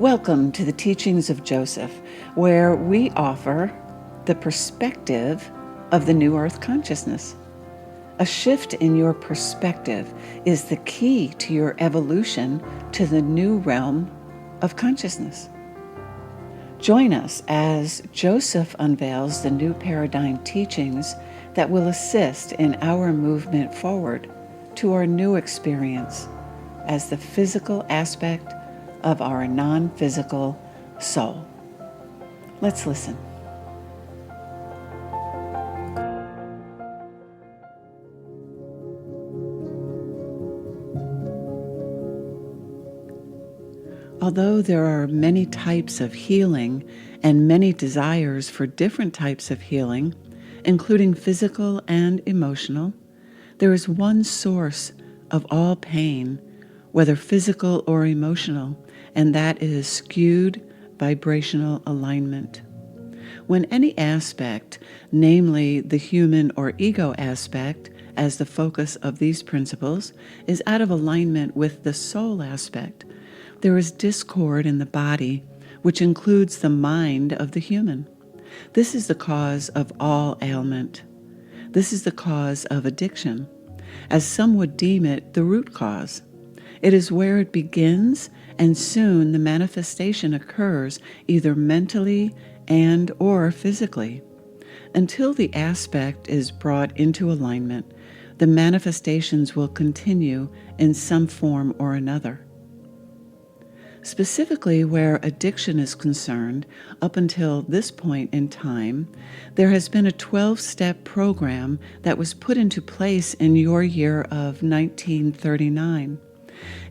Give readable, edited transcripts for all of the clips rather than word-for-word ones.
Welcome to the teachings of Joseph, where we offer the perspective of the New Earth consciousness. A shift in your perspective is the key to your evolution to the new realm of consciousness. Join us as Joseph unveils the new paradigm teachings that will assist in our movement forward to our new experience as the physical aspect of our non-physical soul. Let's listen. Although there are many types of healing and many desires for different types of healing, including physical and emotional, there is one source of all pain, whether physical or emotional, and that is skewed vibrational alignment. When any aspect, namely the human or ego aspect, as the focus of these principles, is out of alignment with the soul aspect, there is discord in the body, which includes the mind of the human. This is the cause of all ailment. This is the cause of addiction, as some would deem it the root cause. It is where it begins, and soon the manifestation occurs either mentally and or physically. Until the aspect is brought into alignment, the manifestations will continue in some form or another. Specifically, where addiction is concerned, up until this point in time, there has been a 12-step program that was put into place in your year of 1939.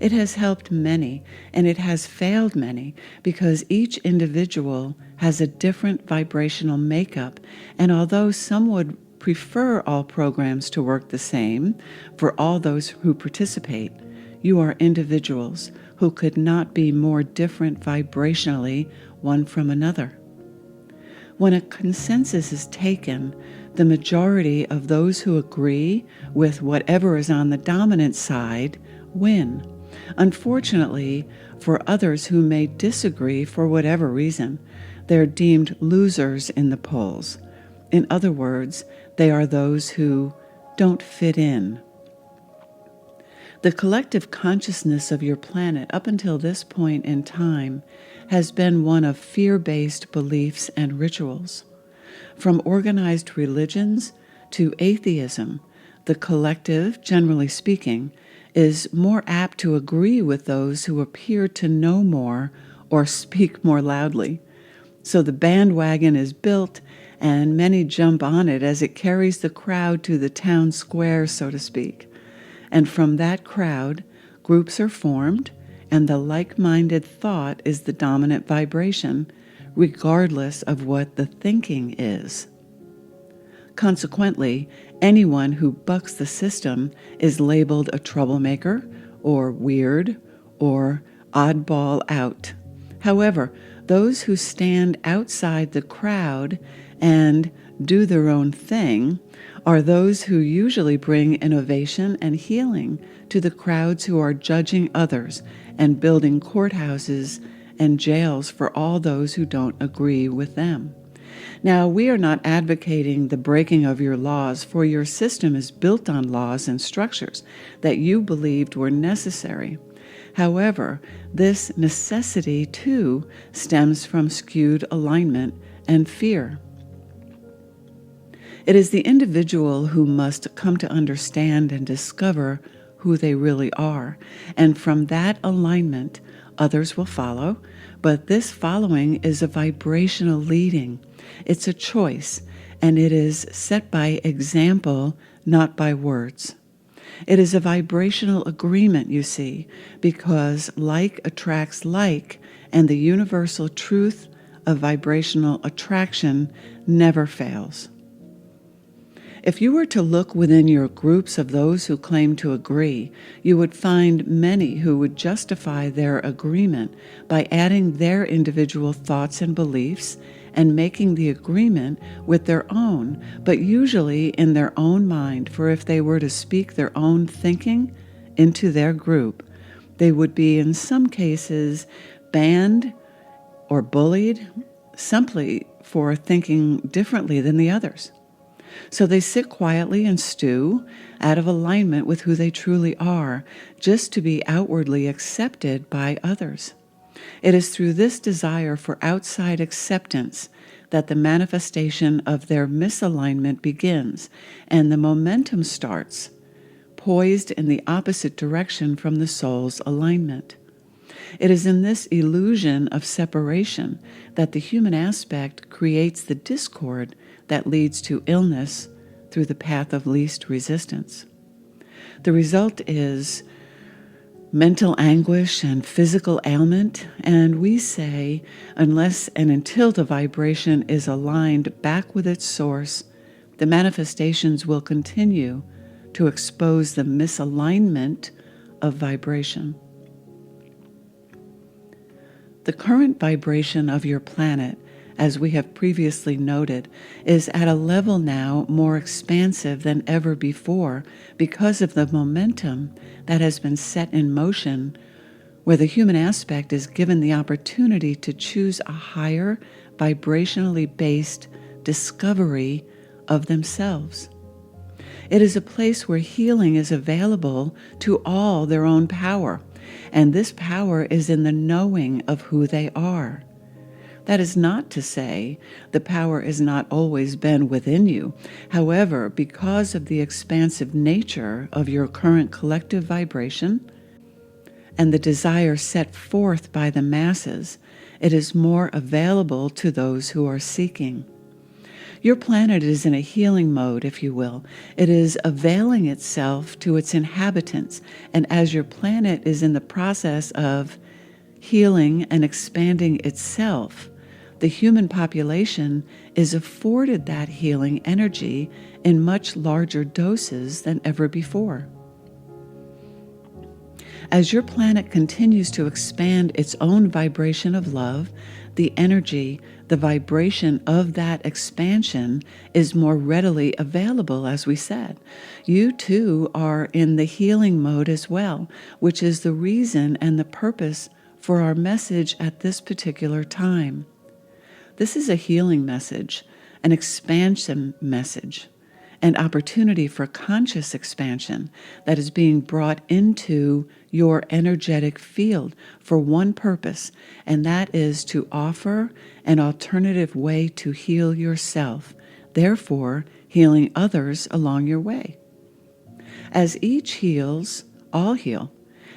It has helped many, and it has failed many, because each individual has a different vibrational makeup, and although some would prefer all programs to work the same for all those who participate, you are individuals who could not be more different vibrationally one from another. When a consensus is taken, the majority of those who agree with whatever is on the dominant side win. Unfortunately, for others who may disagree for whatever reason, they're deemed losers in the polls. In other words, they are those who don't fit in. The collective consciousness of your planet up until this point in time has been one of fear-based beliefs and rituals. From organized religions to atheism, the collective, generally speaking, is more apt to agree with those who appear to know more or speak more loudly. So the bandwagon is built, and many jump on it as it carries the crowd to the town square, so to speak. And from that crowd, groups are formed, and the like-minded thought is the dominant vibration, regardless of what the thinking is. Consequently, anyone who bucks the system is labeled a troublemaker, or weird, or oddball out. However, those who stand outside the crowd and do their own thing are those who usually bring innovation and healing to the crowds who are judging others and building courthouses and jails for all those who don't agree with them. Now, we are not advocating the breaking of your laws, for your system is built on laws and structures that you believed were necessary. However, this necessity, too, stems from skewed alignment and fear. It is the individual who must come to understand and discover who they really are, and from that alignment, others will follow, but this following is a vibrational leading. It's a choice, and it is set by example, not by words. It is a vibrational agreement, you see, because like attracts like, and the universal truth of vibrational attraction never fails. If you were to look within your groups of those who claim to agree, you would find many who would justify their agreement by adding their individual thoughts and beliefs and making the agreement with their own, but usually in their own mind, for if they were to speak their own thinking into their group, they would be in some cases banned or bullied simply for thinking differently than the others. So they sit quietly and stew out of alignment with who they truly are, just to be outwardly accepted by others. It is through this desire for outside acceptance that the manifestation of their misalignment begins, and the momentum starts, poised in the opposite direction from the soul's alignment. It is in this illusion of separation that the human aspect creates the discord that leads to illness through the path of least resistance. The result is mental anguish and physical ailment, and we say, unless and until the vibration is aligned back with its source, the manifestations will continue to expose the misalignment of vibration. The current vibration of your planet, as we have previously noted, is at a level now more expansive than ever before because of the momentum that has been set in motion, where the human aspect is given the opportunity to choose a higher, vibrationally based discovery of themselves. It is a place where healing is available to all their own power, and this power is in the knowing of who they are. That is not to say the power has not always been within you. However, because of the expansive nature of your current collective vibration and the desire set forth by the masses, it is more available to those who are seeking. Your planet is in a healing mode, if you will. It is availing itself to its inhabitants, and as your planet is in the process of healing and expanding itself, the human population is afforded that healing energy in much larger doses than ever before. As your planet continues to expand its own vibration of love, the energy, the vibration of that expansion is more readily available, as we said. You too are in the healing mode as well, which is the reason and the purpose for our message at this particular time. This is a healing message, an expansion message, an opportunity for conscious expansion that is being brought into your energetic field for one purpose, and that is to offer an alternative way to heal yourself, therefore healing others along your way. As each heals, all heal,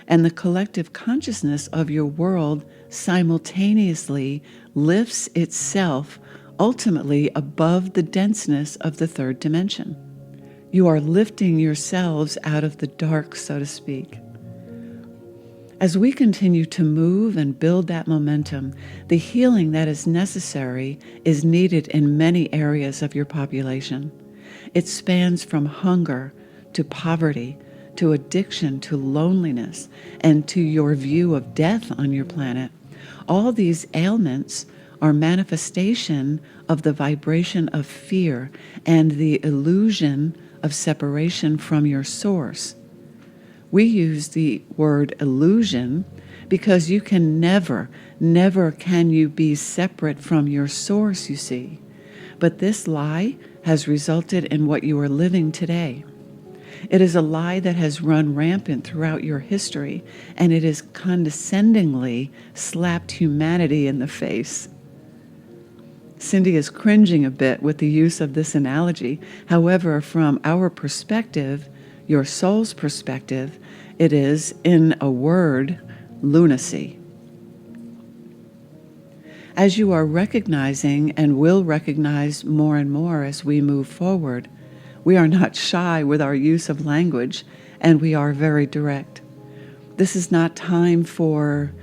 and the collective consciousness of your world simultaneously lifts itself ultimately above the denseness of the third dimension. You are lifting yourselves out of the dark, so to speak. As we continue to move and build that momentum, the healing that is necessary is needed in many areas of your population. It spans from hunger to poverty, to addiction, to loneliness, and to your view of death on your planet. All these ailments are manifestation of the vibration of fear and the illusion of separation from your source. We use the word illusion because you can never can you be separate from your source, you see. But this lie has resulted in what you are living today. It is a lie that has run rampant throughout your history, and it has condescendingly slapped humanity in the face. Cindy is cringing a bit with the use of this analogy. However, from our perspective, your soul's perspective, it is, in a word, lunacy. As you are recognizing and will recognize more and more as we move forward, we are not shy with our use of language, and we are very direct. This is not time for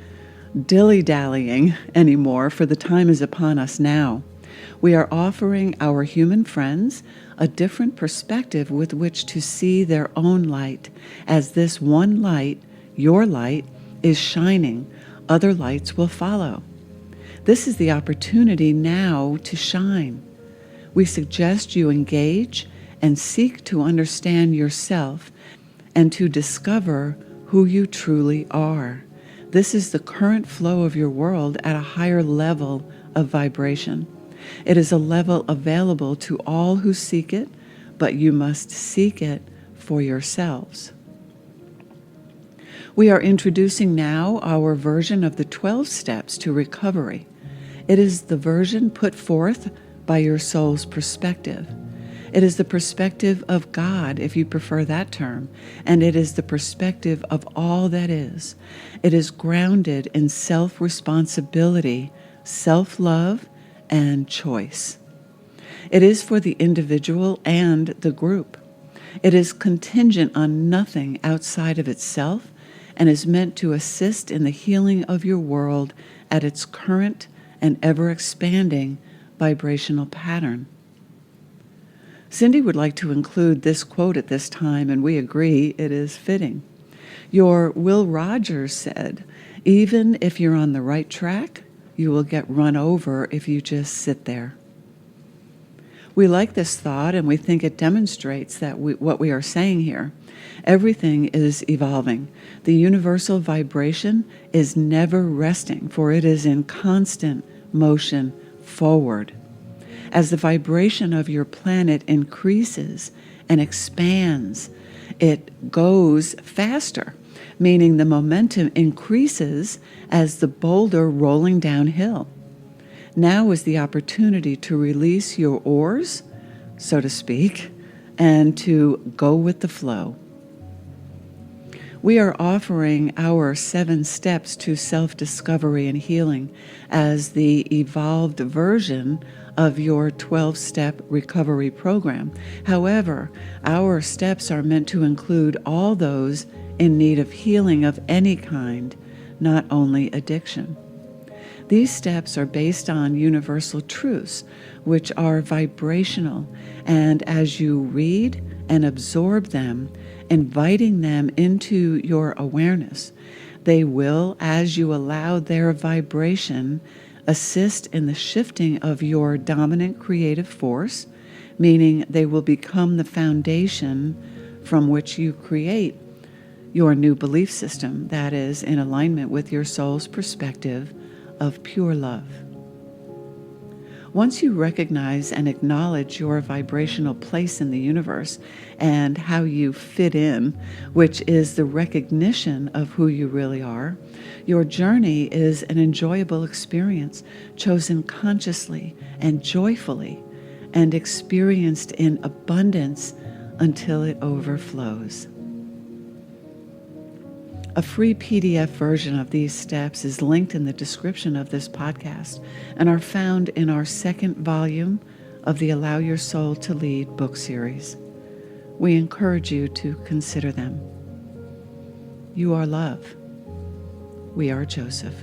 dilly-dallying anymore, for the time is upon us now. We are offering our human friends a different perspective with which to see their own light. As this one light, your light, is shining, other lights will follow. This is the opportunity now to shine. We suggest you engage and seek to understand yourself and to discover who you truly are. This is the current flow of your world at a higher level of vibration. It is a level available to all who seek it, but you must seek it for yourselves. We are introducing now our version of the 12 steps to recovery. It is the version put forth by your soul's perspective. It is the perspective of God, if you prefer that term, and it is the perspective of all that is. It is grounded in self-responsibility, self-love, and choice. It is for the individual and the group. It is contingent on nothing outside of itself and is meant to assist in the healing of your world at its current and ever-expanding vibrational pattern. Cindy would like to include this quote at this time, and we agree it is fitting. Your Will Rogers said, "Even if you're on the right track, you will get run over if you just sit there." We like this thought, and we think it demonstrates that what we are saying here. Everything is evolving. The universal vibration is never resting, for it is in constant motion forward. As the vibration of your planet increases and expands, it goes faster, meaning the momentum increases as the boulder rolling downhill. Now is the opportunity to release your oars, so to speak, and to go with the flow. We are offering our 7 steps to self-discovery and healing as the evolved version of your 12-step recovery program. However, our steps are meant to include all those in need of healing of any kind, not only addiction. These steps are based on universal truths, which are vibrational, and as you read and absorb them, inviting them into your awareness, they will, as you allow their vibration, assist in the shifting of your dominant creative force, meaning they will become the foundation from which you create your new belief system that is in alignment with your soul's perspective of pure love. Once you recognize and acknowledge your vibrational place in the universe and how you fit in, which is the recognition of who you really are, your journey is an enjoyable experience chosen consciously and joyfully and experienced in abundance until it overflows. A free PDF version of these steps is linked in the description of this podcast and are found in our 2nd volume of the Allow Your Soul to Lead book series. We encourage you to consider them. You are love. We are Joseph.